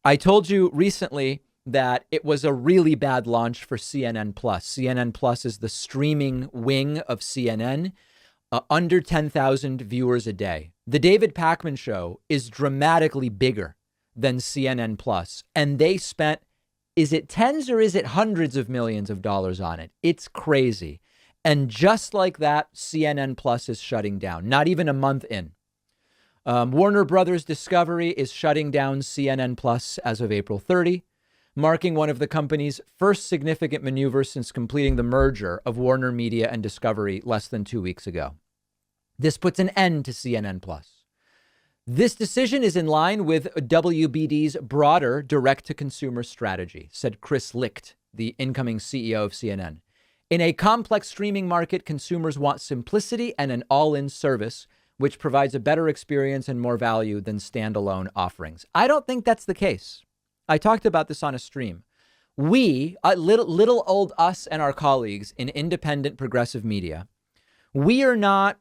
I told you recently that it was a really bad launch for CNN Plus. CNN Plus is the streaming wing of CNN, under 10,000 viewers a day. The David Pakman Show is dramatically bigger than CNN Plus, and they spent, is it tens or is it hundreds of millions of dollars on it? It's crazy. And just like that, CNN Plus is shutting down, not even a month in. Warner Brothers Discovery is shutting down CNN Plus as of April 30, marking one of the company's first significant maneuvers since completing the merger of Warner Media and Discovery less than 2 weeks ago. This puts an end to CNN Plus. This decision is in line with WBD's broader direct-to-consumer strategy, said Chris Licht, the incoming CEO of CNN. In a complex streaming market, consumers want simplicity and an all-in service, which provides a better experience and more value than standalone offerings. I don't think that's the case. I talked about this on a stream. We, little old us and our colleagues in independent progressive media, we are not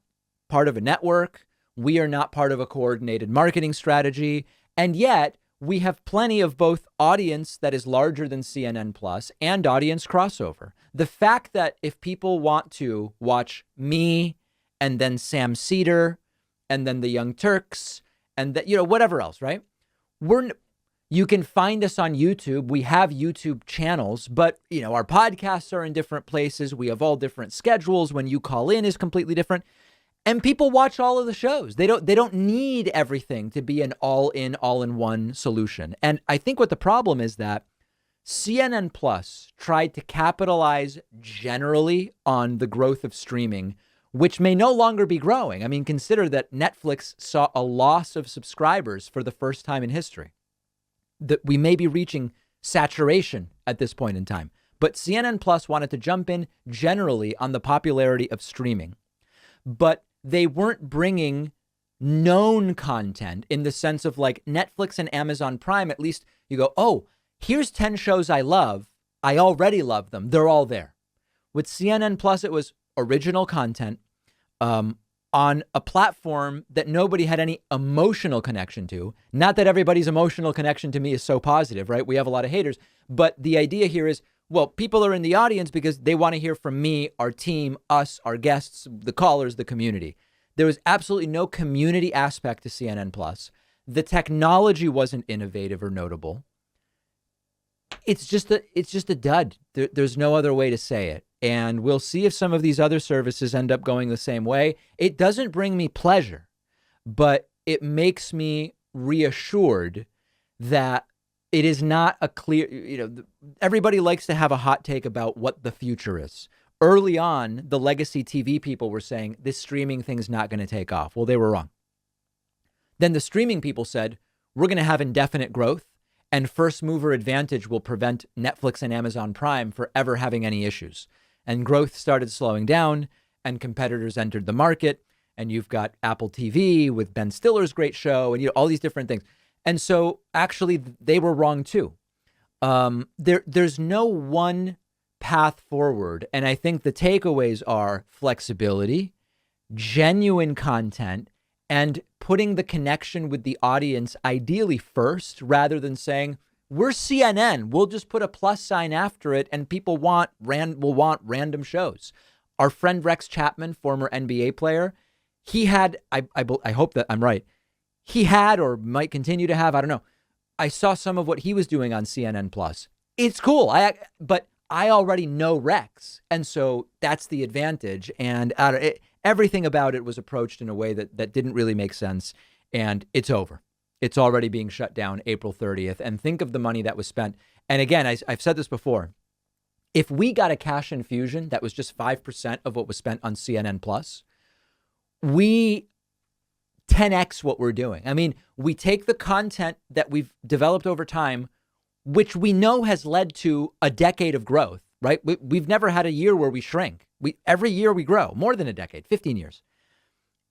part of a network. We are not part of a coordinated marketing strategy. And yet we have plenty of both audience that is larger than CNN Plus and audience crossover. The fact that if people want to watch me and then Sam Cedar and then the Young Turks and that, whatever else, right? You can find us on YouTube. We have YouTube channels, but our podcasts are in different places. We have all different schedules. When you call in is completely different. And people watch all of the shows. They don't need everything to be an all-in-one solution. And I think what the problem is that CNN Plus tried to capitalize generally on the growth of streaming, which may no longer be growing. I mean, consider that Netflix saw a loss of subscribers for the first time in history. That we may be reaching saturation at this point in time. But CNN Plus wanted to jump in generally on the popularity of streaming. But they weren't bringing known content in the sense of like Netflix and Amazon Prime. At least you go, oh, here's 10 shows I love. I already love them. They're all there. With CNN Plus, it was original content on a platform that nobody had any emotional connection to. Not that everybody's emotional connection to me is so positive, right? We have a lot of haters. But the idea here is, well, people are in the audience because they want to hear from me, our team, us, our guests, the callers, the community. There was absolutely no community aspect to CNN Plus. The technology wasn't innovative or notable. It's just a dud. There's no other way to say it. And we'll see if some of these other services end up going the same way. It doesn't bring me pleasure, but it makes me reassured that it is not a clear, everybody likes to have a hot take about what the future is. Early on, the legacy TV people were saying this streaming thing's not going to take off. Well, they were wrong. Then the streaming people said, we're going to have indefinite growth and first mover advantage will prevent Netflix and Amazon Prime from ever having any issues. And growth started slowing down and competitors entered the market. And you've got Apple TV with Ben Stiller's great show and all these different things. And so actually they were wrong too. There's no one path forward. And I think the takeaways are flexibility, genuine content, and putting the connection with the audience ideally first, rather than saying, we're CNN, we'll just put a plus sign after it and people will want random shows. Our friend Rex Chapman, former NBA player, he had, I hope that I'm right, he had or might continue to have, I don't know. I saw some of what he was doing on CNN Plus. It's cool. But I already know Rex. And so that's the advantage. And everything about it was approached in a way that didn't really make sense. And it's over. It's already being shut down April 30th. And think of the money that was spent. And again, I've said this before. If we got a cash infusion that was just 5% of what was spent on CNN Plus, we 10x what we're doing. I mean, we take the content that we've developed over time, which we know has led to a decade of growth, right? We've never had a year where we shrink. Every year we grow, more than a decade, 15 years.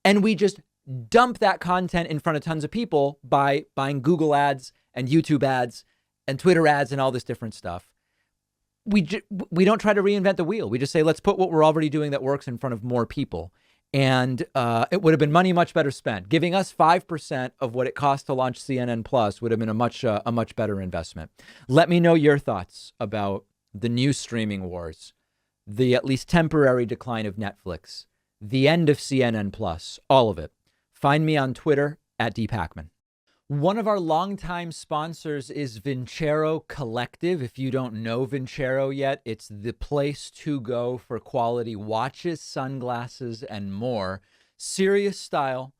And we just dump that content in front of tons of people by buying Google ads and YouTube ads and Twitter ads and all this different stuff. We don't try to reinvent the wheel. We just say, let's put what we're already doing that works in front of more people. And it would have been money much better spent. Giving us 5% of what it cost to launch CNN Plus would have been a much better investment. Let me know your thoughts about the new streaming wars, the at least temporary decline of Netflix, the end of CNN Plus, all of it. Find me on Twitter at dpacman. One of our longtime sponsors is Vincero Collective. If you don't know Vincero yet, it's the place to go for quality watches, sunglasses, and more. Serious style,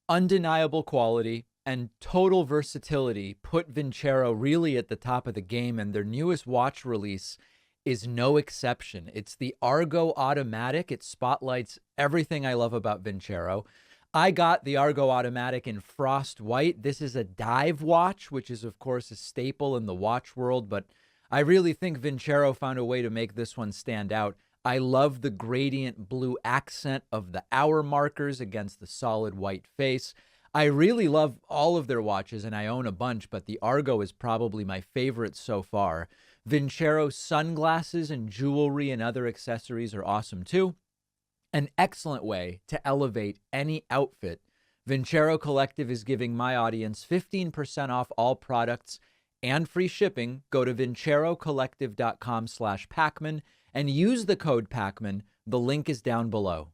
undeniable quality, and total versatility put Vincero really at the top of the game, and their newest watch release is no exception. It's the Argo Automatic. It spotlights everything I love about Vincero. I got the Argo Automatic in frost white. This is a dive watch, which is, of course, a staple in the watch world, but I really think Vincero found a way to make this one stand out. I love the gradient blue accent of the hour markers against the solid white face. I really love all of their watches, and I own a bunch, but the Argo is probably my favorite so far. Vincero sunglasses and jewelry and other accessories are awesome too. An excellent way to elevate any outfit. Vincero Collective is giving my audience 15% off all products and free shipping. Go to vincerocollective.com/Pacman and use the code Pacman. The link is down below.